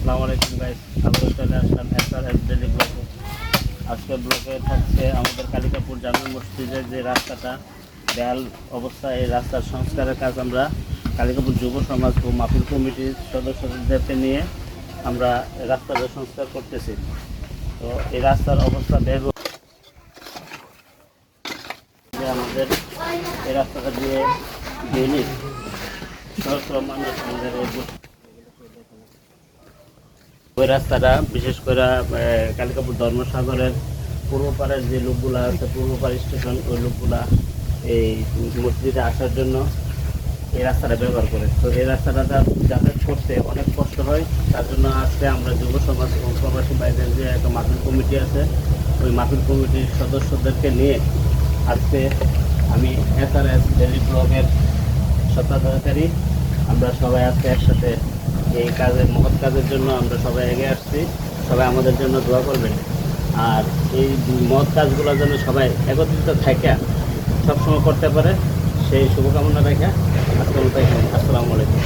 আসসালামু আলাইকুম গাইস, আবারও চলে আসলাম SRS ডেইলি ব্লগে। আজকের ব্লগে থাকছে আমাদের কালিকাপুর জামে মসজিদের যে রাস্তাটা বেহাল অবস্থা, এই রাস্তার সংস্কারের কাজ আমরা কালিকাপুর যুব সমাজ ও মাহফিল কমিটির সদস্যদেরকে নিয়ে আমরা রাস্তাটা সংস্কার করতেছি। তো এই রাস্তার অবস্থা বেহাল, আমাদের এই রাস্তাটা দিয়ে ডেইলি সহস্র মানুষ আমাদের ওই রাস্তাটা বিশেষ করে কালিকাপুর ধর্মসাগরের পূর্ব পাড়ের যে লোকগুলা আছে, পূর্ব পাড় স্টেশন, ওই লোকগুলা এই মসজিদে আসার জন্য এই রাস্তাটা ব্যবহার করে। তো এই রাস্তাটা যাতায়াত করতে অনেক কষ্ট হয়। তার জন্য আজকে আমরা যুব সমাজ এবং প্রবাসী বাইরের যে একটা মাহফিল কমিটি আছে, ওই মাহফিল কমিটির সদস্যদেরকে নিয়ে আজকে আমি SRS ডেইলি ব্লগের স্বত্বাধিকারী আমরা সবাই আজকে একসাথে এই কাজের মহৎ কাজের জন্য আমরা সবাই এগিয়ে আসছি। সবাই আমাদের জন্য দোয়া করবেন, আর এই মহৎ কাজগুলোর জন্য সবাই একত্রিত থাকা সবসময় করতে পারে সেই শুভকামনা রেখে আজকের মতো আসসালামু আলাইকুম।